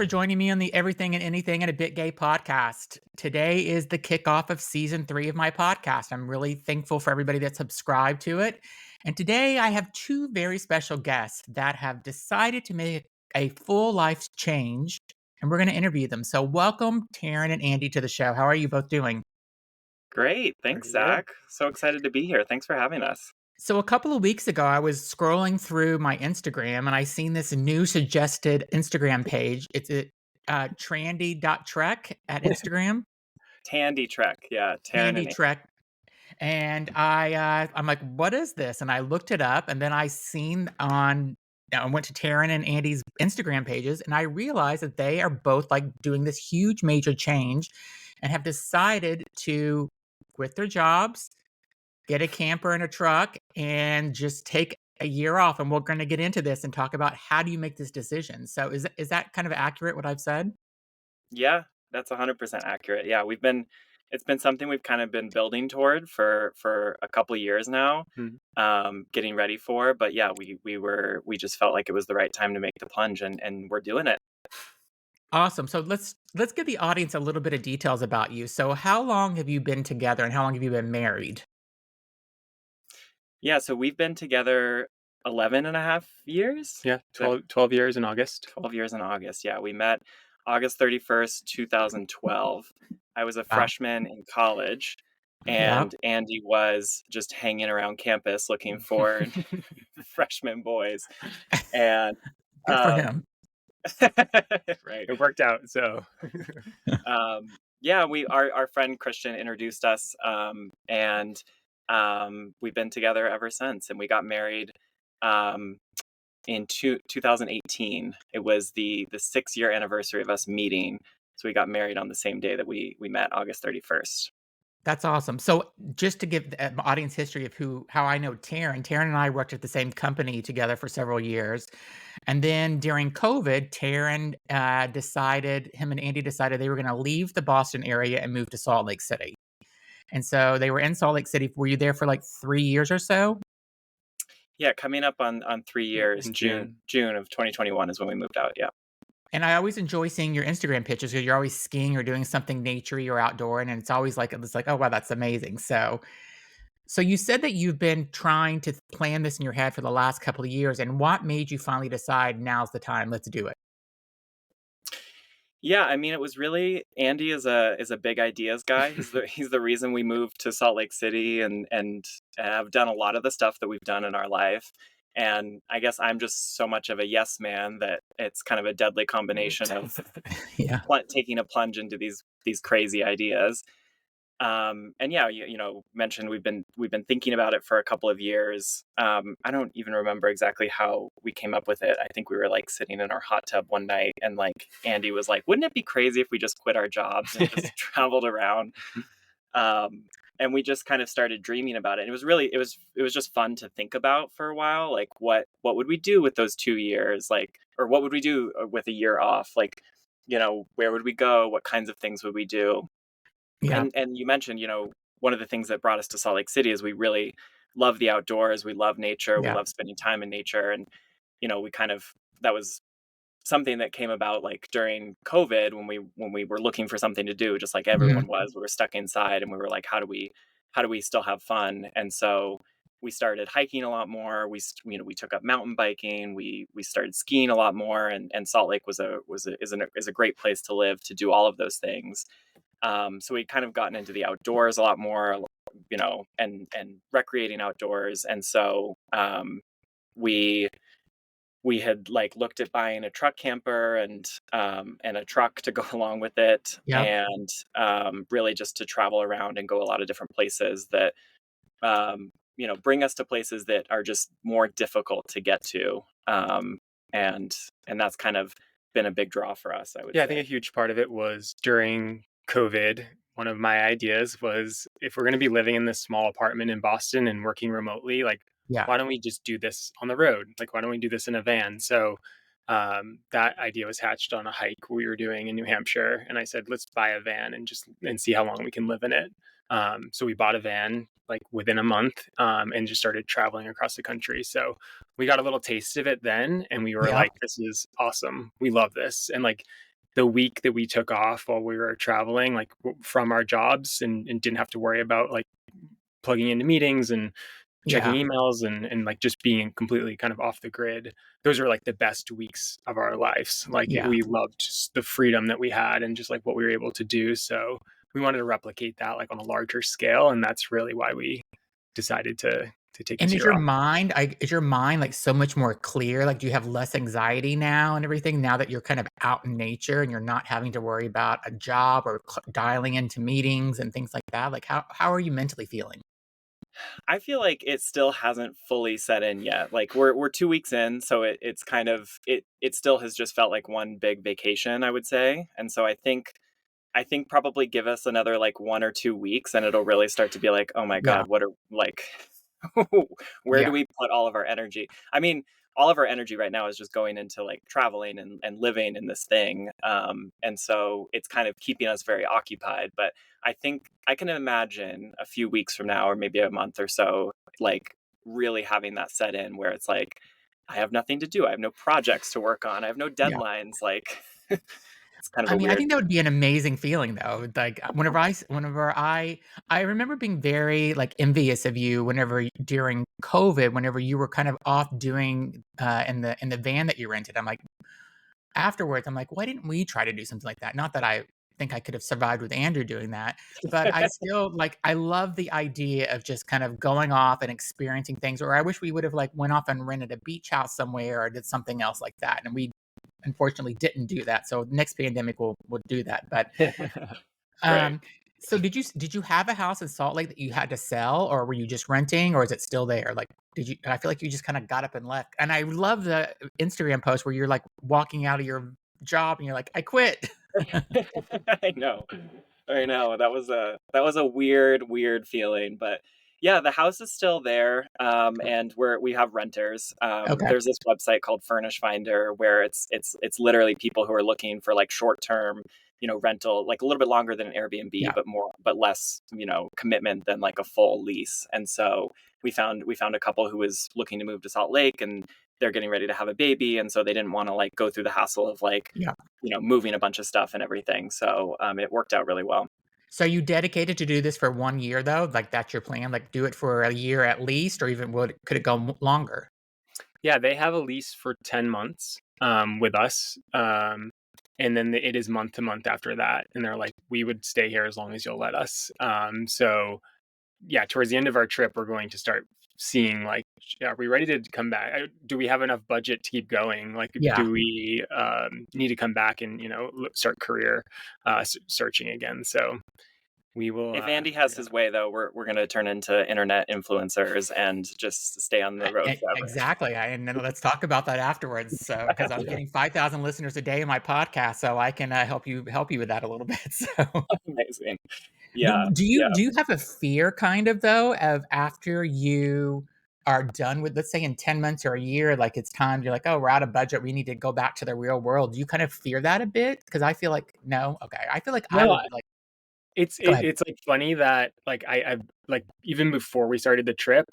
for joining me on the Everything and Anything and a Bit Gay podcast. Today is the kickoff of season 3 of my podcast. I'm really thankful for everybody that subscribed to it. And today I have two very special guests that have decided to make a full life change, and we're going to interview them. So, welcome, Taran and Andy, to the show. How are you both doing? Great. Thanks, Pretty good. Zach. So excited to be here. Thanks for having us. So a couple of weeks ago, I was scrolling through my Instagram and I seen this new suggested Instagram page. It's at trandy.trek at Instagram, Tandy Trek. Yeah, Taryn Tandy and Trek. And I'm like, what is this? And I looked it up and then I went to Taryn and Andy's Instagram pages and I realized that they are both like doing this huge major change and have decided to quit their jobs, get a camper and a truck, and just take a year off. And we're going to get into this and talk about how do you make this decision. So is that kind of accurate what I've said? yeah, that's 100% accurate. Yeah, it's been something we've kind of been building toward for a couple years now, Mhm. getting ready for. But yeah, we just felt like it was the right time to make the plunge, and we're doing it. Awesome. So let's give the audience a little bit of details about you. So how long have you been together and how long have you been married? Yeah, so we've been together 11 and a half years. Yeah, Is that 12 years in August. 12 years in August. Yeah, we met August 31st, 2012. I was a Wow. freshman in college, Yep. and Andy was just hanging around campus looking for freshman boys. And Good for um, him. right. It worked out, so Yeah, our friend Christian introduced us, and we've been together ever since. And we got married um, in 2018. It was the 6 year anniversary of us meeting. So we got married on the same day that we met, August 31st. That's awesome. So just to give the audience history of how I know Taryn and I worked at the same company together for several years. And then during COVID, Taryn decided, him and Andy decided they were going to leave the Boston area and move to Salt Lake City. And so they were in Salt Lake City. Were you there for like 3 years or so? Yeah, coming up on 3 years. in June June. June of 2021 is when we moved out. Yeah. And I always enjoy seeing your Instagram pictures because you're always skiing or doing something naturey or outdoor. And it's always like, it's like, oh, wow, that's amazing. So you said that you've been trying to plan this in your head for the last couple of years, and what made you finally decide now's the time, let's do it? Yeah, I mean, it was really Andy is a big ideas guy. He's the reason we moved to Salt Lake City, and have done a lot of the stuff that we've done in our life. And I guess I'm just so much of a yes man that it's kind of a deadly combination of Yeah. taking a plunge into these crazy ideas. And yeah, mentioned we've been thinking about it for a couple of years. I don't even remember exactly how we came up with it. I think we were like sitting in our hot tub one night, and like Andy was like, "Wouldn't it be crazy if we just quit our jobs and just traveled around?" Um, and we just kind of started dreaming about it. And it was just fun to think about for a while. Like, what would we do with those 2 years? Like, or what would we do with a year off? Like, where would we go? What kinds of things would we do? Yeah. And you mentioned, one of the things that brought us to Salt Lake City is we really love the outdoors. We love nature. We Yeah. love spending time in nature. And, we kind of, that was something that came about like during COVID when we were looking for something to do, just like Mhm. everyone was. We were stuck inside and we were like, how do we still have fun? And so we started hiking a lot more. We took up mountain biking. We started skiing a lot more, and Salt Lake is a great place to live to do all of those things. So we'd kind of gotten into the outdoors a lot more, and recreating outdoors. And so we we had like looked at buying a truck camper and a truck to go along with it, Yep. and really just to travel around and go a lot of different places that bring us to places that are just more difficult to get to. And that's kind of been a big draw for us, I would Yeah, I think say. a huge part of it was during COVID. One of my ideas was if we're going to be living in this small apartment in Boston and working remotely, like, Yeah. why don't we just do this on the road? Like, why don't we do this in a van? So that idea was hatched on a hike we were doing in New Hampshire. And I said, let's buy a van and see how long we can live in it. So we bought a van like within a month, and just started traveling across the country. So we got a little taste of it then, and we were like, Yep. this is awesome. We love this. And like, the week that we took off while we were traveling, like from our jobs, and didn't have to worry about like plugging into meetings and checking Yeah. emails, and like just being completely kind of off the grid. Those are like the best weeks of our lives. Like Yeah. we loved just the freedom that we had and just like what we were able to do. So we wanted to replicate that like on a larger scale, and that's really why we decided to take And this year off. is your mind, like, so much more clear? Like, do you have less anxiety now and everything now that you're kind of out in nature and you're not having to worry about a job or dialing into meetings and things like that? Like, how are you mentally feeling? I feel like it still hasn't fully set in yet. Like we're 2 weeks in, so it's kind of it still has just felt like one big vacation, I would say. And so I think probably give us another like 1 or 2 weeks and it'll really start to be like, "Oh my Yeah. god, what are like where do Yeah. we put all of our energy?" I mean, all of our energy right now is just going into like traveling and living in this thing. And so it's kind of keeping us very occupied. But I think I can imagine a few weeks from now, or maybe a month or so, like really having that set in where it's like, I have nothing to do. I have no projects to work on. I have no Yeah. deadlines. Like, it's kind of I a mean, I weird. think that would be an amazing feeling though. Like whenever I remember being very like envious of you during COVID, whenever you were kind of off doing in the van that you rented. I'm like afterwards, I'm like, why didn't we try to do something like that? Not that I think I could have survived with Andrew doing that, but I still like I love the idea of just kind of going off and experiencing things. Or I wish we would have like went off and rented a beach house somewhere or did something else like that. And we unfortunately didn't do that. So next pandemic we'll do that. But Right. um, so did you have a house in Salt Lake that you had to sell, or were you just renting, or is it still there? Like, did you? I feel like you just kind of got up and left. And I love the Instagram post where you're like walking out of your job and you're like, I quit. I know. I know. That was a weird feeling, but yeah, the house is still there. And we have renters. Okay. There's this website called Furnish Finder where it's literally people who are looking for like short term, rental, like a little bit longer than an Airbnb, Yeah. but less, commitment than like a full lease. And so we found a couple who was looking to move to Salt Lake, and they're getting ready to have a baby, and so they didn't want to like go through the hassle of like Yeah. moving a bunch of stuff and everything. So it worked out really well. So you dedicated to do this for 1 year though? Like that's your plan? Like do it for a year at least, or even could it go longer? Yeah, they have a lease for 10 months with us. And then it is month to month after that. And they're like, we would stay here as long as you'll let us. So yeah, towards the end of our trip, we're going to start seeing like, are we ready to come back? Do we have enough budget to keep going? Like, Yeah. do we need to come back and, start career searching again? So we will If Andy has figure his that way, though, we're going to turn into internet influencers and just stay on the road forever. Exactly. And then let's talk about that afterwards. So, because I'm out. getting 5,000 listeners a day in my podcast, so I can help you with that a little bit. So, Amazing. do, Yeah, do you yeah. do you have a fear kind of though of after you are done with, let's say, in 10 months or a year, like it's time, you're like, oh, we're out of budget, we need to go back to the real world. Do you kind of fear that a bit? Because I feel like no. Okay, I feel like I No, would like. It's Go ahead. it's, like, funny that, like, I like, even before we started the trip,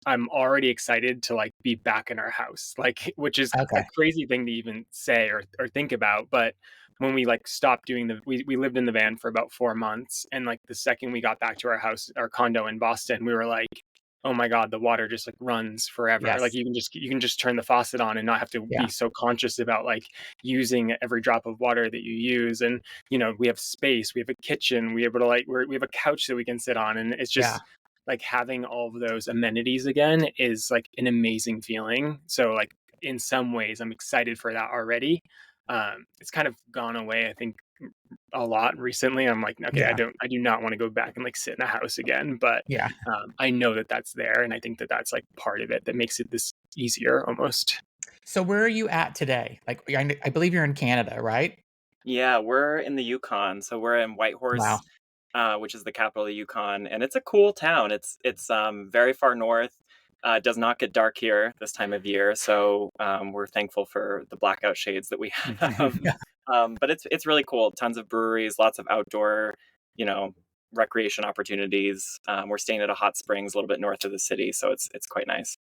I'm already excited to, like, be back in our house, like, which is a Okay. crazy thing to even say or think about, but when we, like, stopped doing we lived in the van for about 4 months, and, like, the second we got back to our house, our condo in Boston, we were like, "Oh my god, the water just, like, runs forever." Like, Yes. you can just turn the faucet on and not have to Yeah. be so conscious about, like, using every drop of water that you use, and we have space, we have a kitchen, we able to we have a couch that we can sit on, and it's Yeah. just like having all of those amenities again is like an amazing feeling. So like in some ways, I'm excited for that already. It's kind of gone away, I think, a lot recently. I'm like, okay, Yeah. I do not want to go back and like sit in a house again, but Yeah. I know that that's there, and I think that that's like part of it that makes it this easier almost. So where are you at today? Like, I believe you're in Canada, right? Yeah, we're in the Yukon, so we're in Wow. Whitehorse, which is the capital of the Yukon, and it's a cool town. It's very far north. It does not get dark here this time of year, so we're thankful for the blackout shades that we have. Yeah. But it's really cool. Tons of breweries, lots of outdoor, you know, recreation opportunities. We're staying at a hot springs a little bit north of the city, so it's quite nice.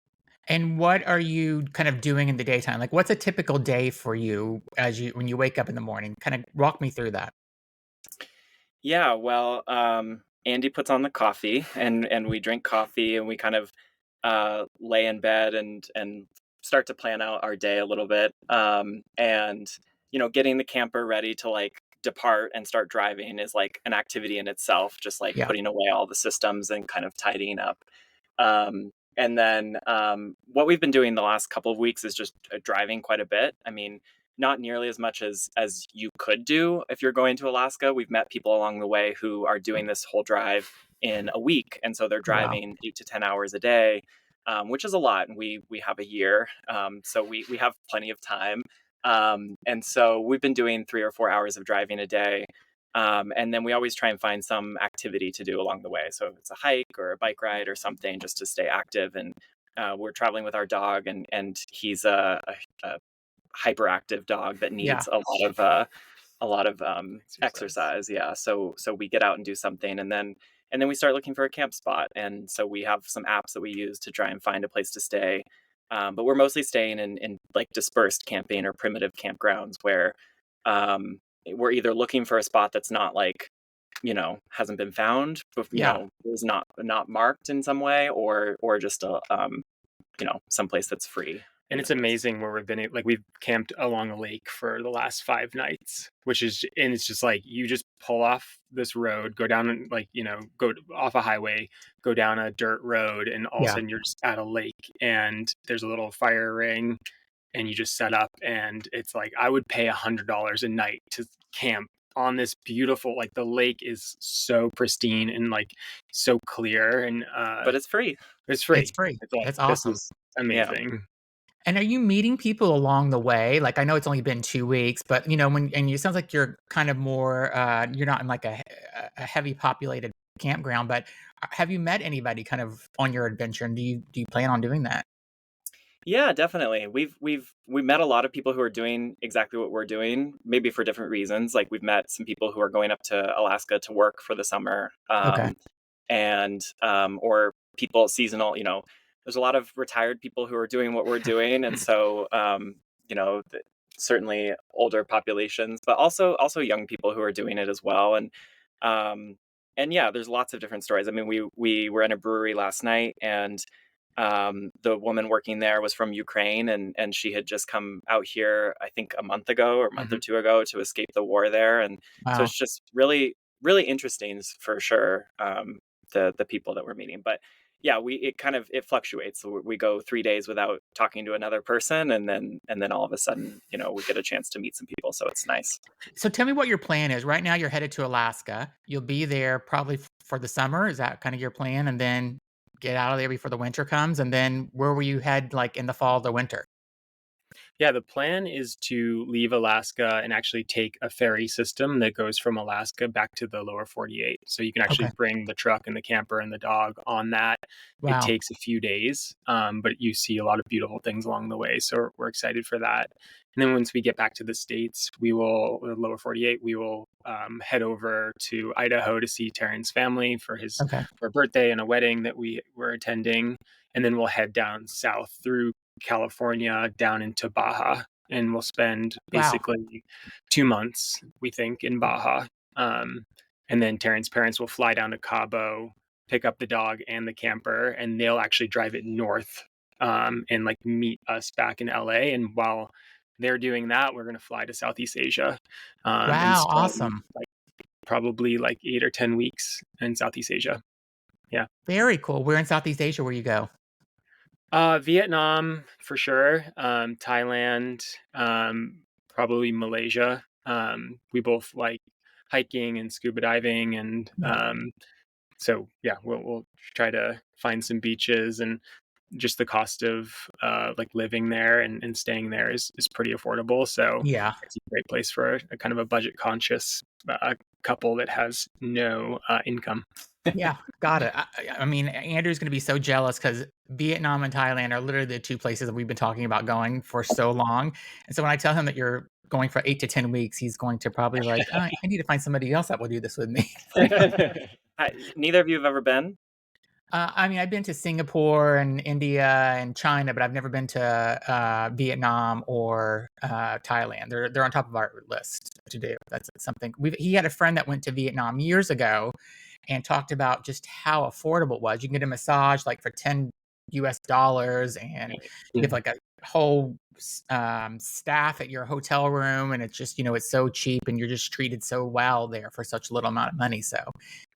And what are you kind of doing in the daytime? Like, what's a typical day for you as you when you wake up in the morning? Kinda walk me through that. Yeah, well, Andy puts on the coffee, and we drink coffee, and we kind of lay in bed and start to plan out our day a little bit. And getting the camper ready to like depart and start driving is like an activity in itself, just like Yeah, putting away all the systems and kind of tidying up. And then what we've been doing the last couple of weeks is just driving quite a bit. I mean, not nearly as much as you could do if you're going to Alaska. We've met people along the way who are doing this whole drive in a week, and so they're wow. driving 8 to 10 hours a day, which is a lot. And we have a year, so we have plenty of time. And so we've been doing 3 or 4 hours of driving a day. And then we always try and find some activity to do along the way. So if it's a hike or a bike ride or something, just to stay active. And we're traveling with our dog, and he's a hyperactive dog that Yeah, needs a lot of Exercise. exercise. Yeah, so we get out and do something, and then we start looking for a camp spot. And so we have some apps that we use to try and find a place to stay. But we're mostly staying in like dispersed camping or primitive campgrounds where um, we're either looking for a spot that's not like hasn't been found, but yeah, is not marked in some way, or just a someplace that's free And in the it's woods. amazing where we've camped along a lake for the last 5 nights, which is and it's just like you just pull off this road, go down and go off a highway, go down a dirt road, and all of a yeah. sudden you're just at a lake and there's a little fire ring and you just set up and it's like I would pay $100 a night to camp on this beautiful like the lake is so pristine and like so clear and But it's free. it's It's free. free. It's like It's this awesome. is Yeah. amazing. And are you meeting people along the way? Like, I know it's only been 2 weeks, but, when and it sounds like you're kind of more, you're not in like a heavy populated campground, but have you met anybody kind of on your adventure, and do you plan on doing that? Yeah, definitely. We met a lot of people who are doing exactly what we're doing, maybe for different reasons. Like we've met some people who are going up to Alaska to work for the summer, Okay. and or people seasonal. There's a lot of retired people who are doing what we're doing, and so you know, th- certainly older populations, but also young people who are doing it as well. Um, and yeah, there's lots of different stories. I mean, we were in a brewery last night, and the woman working there was from Ukraine, and she had just come out here, I think a month ago or a month or Mhm. two ago, to escape the war there. And so Wow. it's just really, really interesting for sure. The people that we're meeting, but yeah, it fluctuates. So we go 3 days without talking to another person, and then all of a sudden, we get a chance to meet some people. So it's nice. So tell me what your plan is. Right now, you're headed to Alaska. You'll be there probably for the summer. Is that kind of your plan? And then get out of there before the winter comes. And then where will you head like in the fall, the winter? Yeah, the plan is to leave Alaska and actually take a ferry system that goes from Alaska back to the lower 48. So you can actually Okay. bring the truck and the camper and the dog on that. It Wow. takes a few days, but you see a lot of beautiful things along the way. So we're excited for that. And then once we get back to the States, the lower 48, we will head over to Idaho to see Taran's family Okay. for a birthday and a wedding that we were attending. And then we'll head down south through California down into Baja, and we'll spend Wow. basically 2 months, we think, in Baja. Um, and then Terrence's parents will fly down to Cabo, pick up the dog and the camper, and they'll actually drive it north and like meet us back in LA. And while they're doing that, we're going to fly to Southeast Asia and Wow. spend Awesome. like probably like 8 or 10 weeks in Southeast Asia. Yeah. Very cool. Where in Southeast Asia will you go? Vietnam for sure. Thailand, probably Malaysia. We both like hiking and scuba diving, and Yeah. so yeah, we'll try to find some beaches, and just the cost of like living there and staying there is pretty affordable. So Yeah. it's a great place for a kind of a budget conscious couple that has no income. Yeah, got it. I mean, Andrew's gonna be so jealous because Vietnam and Thailand are literally the 2 places that we've been talking about going for so long, and so when I tell him that you're going for 8 to 10 weeks, he's going to probably like, I need to find somebody else that will do this with me." Neither of you have ever been. I mean, I've been to Singapore and India and China, but I've never been to, Vietnam or, Thailand. They're on top of our list to do. That's something he had a friend that went to Vietnam years ago and talked about just how affordable it was. You can get a massage, like, for $10 and Right. you have, Yeah. like, a whole staff at your hotel room, and it's just, it's so cheap, and you're just treated so well there for such little amount of money, so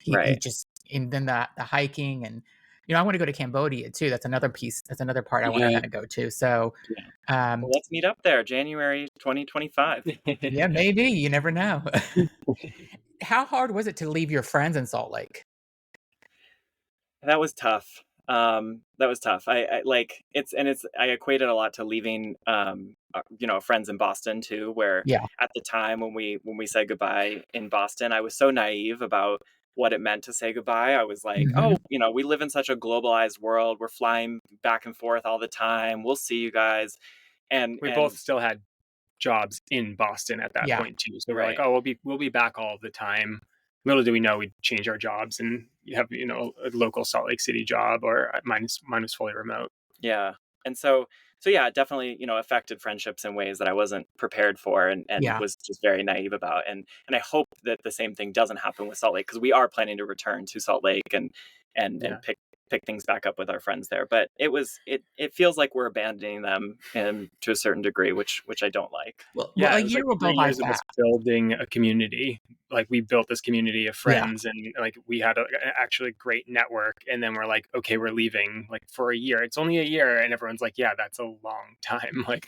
he Right. just and then the hiking and, I wanna go to Cambodia too, that's another part I wanna Yeah. kinda go to, so, Yeah. um, Well, let's meet up there, January 2025. yeah, maybe, you never know. How hard was it to leave your friends in Salt Lake? That was tough. That was tough. I like it's I equate it a lot to leaving friends in Boston too, where Yeah. at the time when we said goodbye in Boston, I was so naive about what it meant to say goodbye. I was like, Mhm. "Oh, we live in such a globalized world. We're flying back and forth all the time. We'll see you guys." We both And still had jobs in Boston at that Yeah. point too. So we're like, right. oh, we'll be back all the time. Little do we know we'd change our jobs and you have a local Salt Lake City job, or mine was fully remote. Yeah. And so yeah, it definitely, affected friendships in ways that I wasn't prepared for and Yeah. was just very naive about. And I hope that the same thing doesn't happen with Salt Lake because we are planning to return to Salt Lake and Yeah. pick things back up with our friends there. But it feels like we're abandoning them to a certain degree, which I don't like. Well, Yeah, a it was year like will go 3 by years of us fast. building a community. Like, we built this community of Yeah. friends, and, like, we had a actually great network, and then we're like, "Okay, we're leaving, like, for a year." It's only a year, and everyone's like, "Yeah, that's a long time." Like,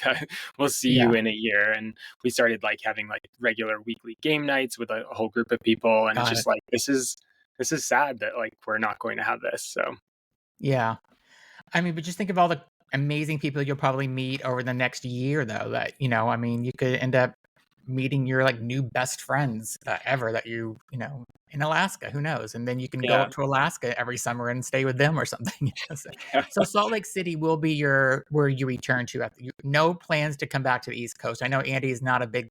"We'll see Yeah. you in a year," and we started, like, having, like, regular weekly game nights with a whole group of people, and it's Got just it. like, this is sad that, like, we're not going to have this, so Yeah. I mean, but just think of all the amazing people you'll probably meet over the next year, though. That I mean, you could end up meeting your like new best friends ever that in Alaska. Who knows? And then you can go Yeah. up to Alaska every summer and stay with them or something. So Salt Lake City will be your where you return to. No plans to come back to the East Coast. I know Andy is not a big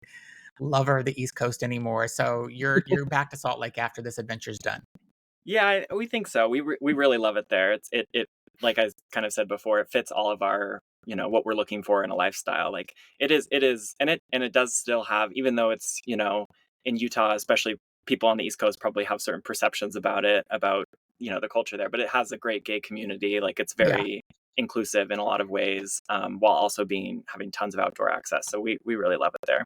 lover of the East Coast anymore, so you're back to Salt Lake after this adventure's done. Yeah, we think so. We really love it there. It like I kind of said before, it fits all of our what we're looking for in a lifestyle. Like it is, and it does still have, even though it's in Utah, especially people on the East Coast probably have certain perceptions about it, about the culture there. But it has a great gay community. Like it's Yeah. very inclusive in a lot of ways, while also being having tons of outdoor access. So we really love it there.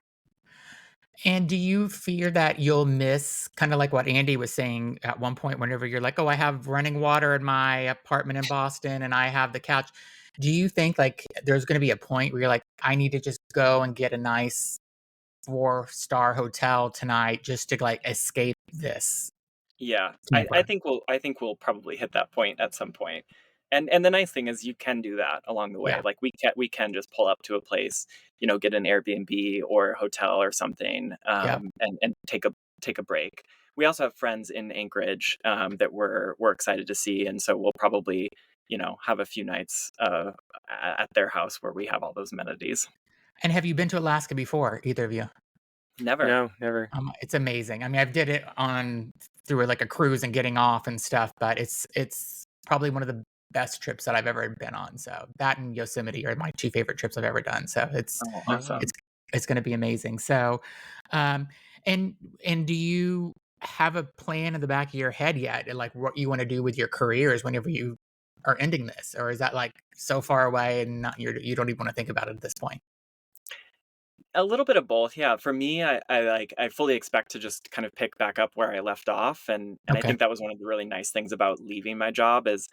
And do you fear that you'll miss kinda like what Andy was saying at one point whenever you're like, "Oh, I have running water in my apartment in Boston, and I have the couch." Do you think, like, there's gonna be a point where you're like, "I need to just go and get a nice four-star hotel tonight just to, like, escape this Yeah, I camper?" think we'll probably hit that point at some point. And the nice thing is you can do that along the way. Yeah, Like we can just pull up to a place, get an Airbnb or a hotel or something, yeah. and take a break. We also have friends in Anchorage, that we're excited to see, and so we'll probably, have a few nights at their house where we have all those amenities. And have you been to Alaska before, either of you? Never. no, never. It's amazing. I mean, I've did it on through like a cruise and getting off and stuff, but it's probably one of the best trips that I've ever been on. So that and Yosemite are my 2 favorite trips I've ever done. So Oh, Oh, wow. it's awesome. it's gonna be amazing. So, um, and do you have a plan in the back of your head yet, like what you wanna do with your careers whenever you are ending this? Or is that like so far away and not you don't even wanna think about it at this point? A little bit of both, yeah. For me, I fully expect to just kind of pick back up where I left off, and I Okay. think that was one of the really nice things about leaving my job is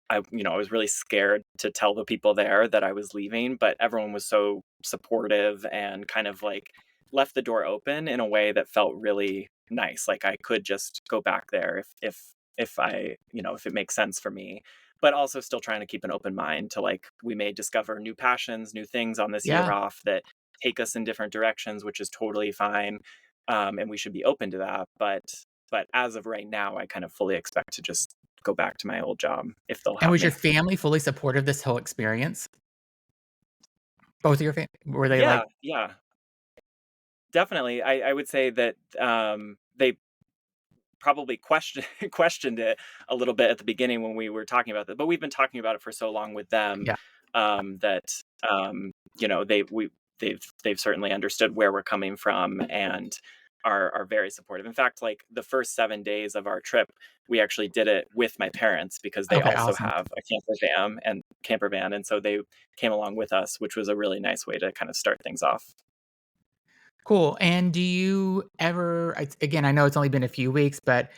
I was really scared to tell the people there that I was leaving, but everyone was so supportive and kind of like left the door open in a way that felt really nice. Like I could just go back there if I, if it makes sense for me. But also still trying to keep an open mind to like we may discover new passions, new things on this year Yeah. off that take us in different directions, which is totally fine. And we should be open to that. But as of right now, I kind of fully expect to just go back to my old job if they'll And have was your me. family fully supportive this whole experience? Both of your were they Yeah, like yeah, definitely. I would say that they probably questioned it a little bit at the beginning when we were talking about that, but we've been talking about it for so long with them, Yeah. that, you know, they've certainly understood where we're coming from and are very supportive. In fact, like the first 7 days of our trip, we actually did it with my parents because they Okay, also awesome. have a camper van, and so they came along with us, which was a really nice way to kind of start things off. Cool, and do you ever again, I know it's only been a few weeks, but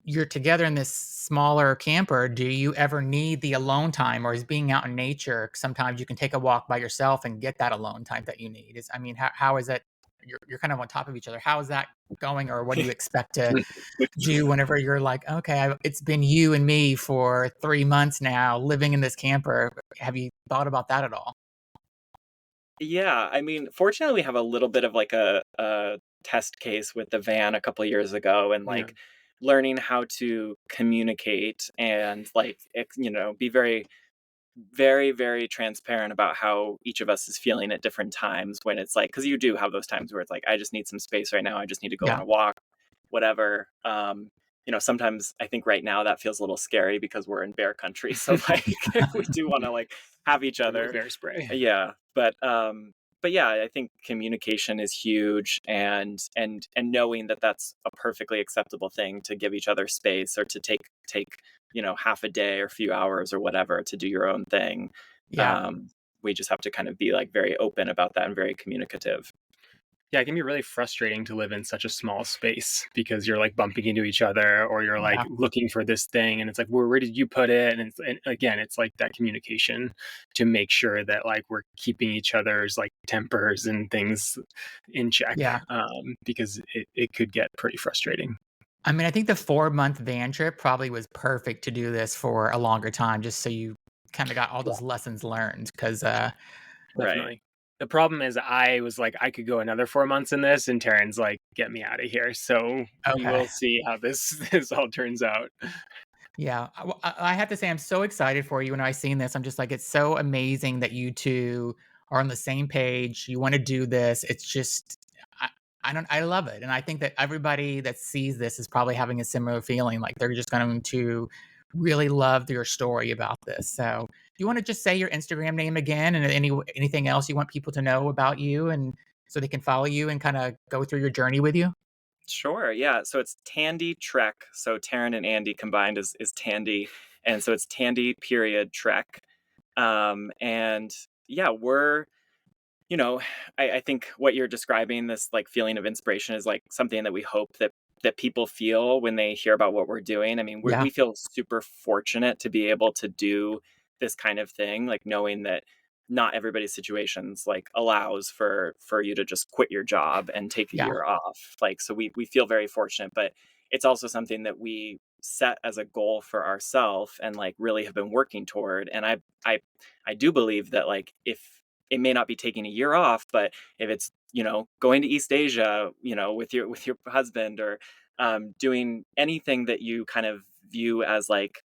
you're together in this smaller camper, do you ever need the alone time, or is being out in nature sometimes you can take a walk by yourself and get that alone time that you need? I mean, how is that you're kind of on top of each other. How is that going, or what do you expect to do whenever you're like, "Okay, it's been you and me for 3 months now living in this camper." Have you thought about that at all? Yeah, I mean, fortunately, we have a little bit of like a test case with the van a couple years ago, and Yeah. like learning how to communicate and like you know, be very, very, very transparent about how each of us is feeling at different times when it's like, because you do have those times where it's like, I just need some space right now. I just need to go on Yeah, a walk, whatever. You know, sometimes I think right now that feels a little scary because we're in bear country. So like we do want to like have each Bring the other. bear spray. Yeah. But yeah, I think communication is huge, and knowing that that's a perfectly acceptable thing to give each other space or to take, you know, half a day or a few hours or whatever to do your own thing. yeah, Um, we just have to kind of be like very open about that and very communicative. Yeah, it can be really frustrating to live in such a small space because you're like bumping into each other or you're like yeah, looking for this thing and it's like, where did you put it? And again, it's like that communication to make sure that like we're keeping each other's like tempers and things in check, yeah. because it could get pretty frustrating. I mean, I think the 4-month van trip probably was perfect to do this for a longer time just so you kinda got all Yeah, those lessons learned. Because Right. definitely. The problem is I was like, I could go another 4 months in this, and Taryn's like, get me out of here. So we okay. will see how this this all turns out. Yeah, I have to say I'm so excited for you when I seen this. I'm just like, it's so amazing that you 2 are on the same page. You wanna do this. It's just I I love it, and I think that everybody that sees this is probably having a similar feeling, like, they're just going to really love your story about this. So, do you wanna just say your Instagram name again and anything else you want people to know about you and so they can follow you and kinda go through your journey with you? Sure. Yeah. So it's Tandy Trek. So Taryn and Andy combined is Tandy, and so it's Tandy period Trek. And yeah, we're, you know, I think what you're describing, this like feeling of inspiration, is like something that we hope that people feel when they hear about what we're doing. I mean, Yeah, we feel super fortunate to be able to do this kind of thing, like knowing that not everybody's situations like allows for you to just quit your job and take a yeah, year off. Like, so we feel very fortunate, but it's also something that we set as a goal for ourselves and like really have been working toward. And I I do believe that like if it may not be taking a year off, but if it's, you know, going to East Asia, you know, with your husband, or doing anything that you kind of view as like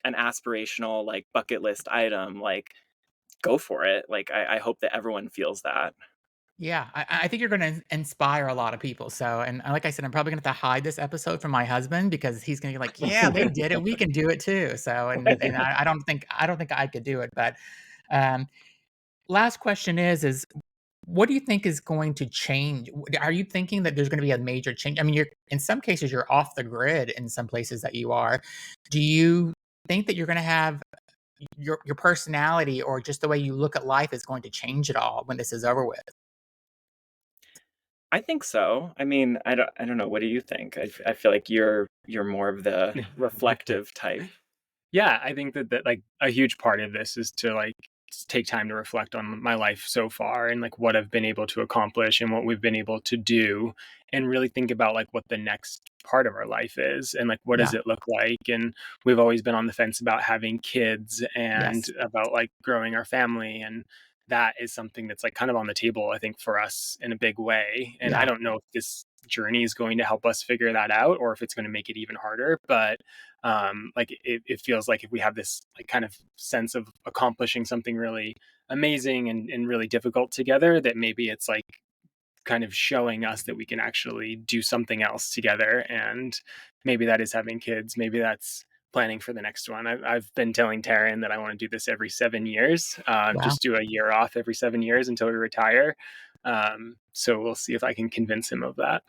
an aspirational like bucket list item, like go for it. Like I hope that everyone feels that. yeah. I think you're gonna inspire a lot of people. So, and like I said, I'm probably gonna have to hide this episode from my husband because he's gonna be like, "Yeah, they did it. We can do it too." So, and I don't think I could do it. But um, last question is what do you think is going to change? Are you thinking that there's going to be a major change? I mean, you're in some cases you're off the grid in some places that you are. Do you think that you're going to have your personality or just the way you look at life is going to change at all when this is over with? I think so. I mean, I don't know. What do you think? I feel like you're more of the reflective type. Yeah, I think that like a huge part of this is to like take time to reflect on my life so far and like what I've been able to accomplish and what we've been able to do, and really think about like what the next part of our life is and like what does Yeah. it look like. And we've always been on the fence about having kids and Yes. about like growing our family, and that is something that's like kind of on the table, I think, for us in a big way. And I Yeah. don't know if this journey is going to help us figure that out or if it's going to make it even harder, but like it feels like if we have this like kind of sense of accomplishing something really amazing and really difficult together, that maybe it's like kind of showing us that we can actually do something else together. And maybe that is having kids. Maybe that's planning for the next one. I've been telling Taran that I want to do this every 7 years, Wow. just do a year off every 7 years until we retire. So we'll see if I can convince him of that.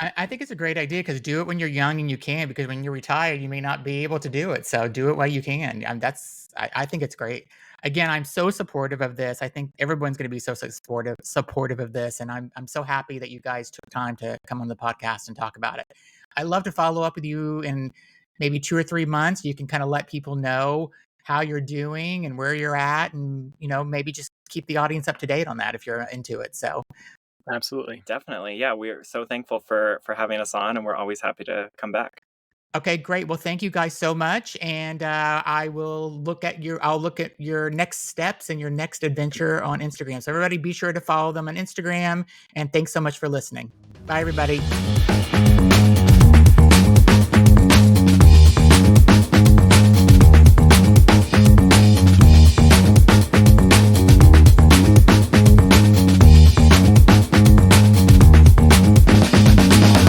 I think it's a great idea because do it when you're young and you can, because when you're retired, you may not be able to do it. So do it while you can. And I think it's great. Again, I'm so supportive of this. I think everyone's going to be so supportive of this. And I'm so happy that you guys took time to come on the podcast and talk about it. I love to follow up with you in maybe 2 or 3 months. You can kind of let people know how you're doing and where you're at, and maybe just keep the audience up to date on that if you're into it. So Absolutely. Definitely. Yeah, we're so thankful for having us on, and we're always happy to come back. okay, great. Well, thank you guys so much, and I'll look at your next steps and your next adventure on Instagram. So everybody, be sure to follow them on Instagram. And thanks so much for listening. Bye, everybody.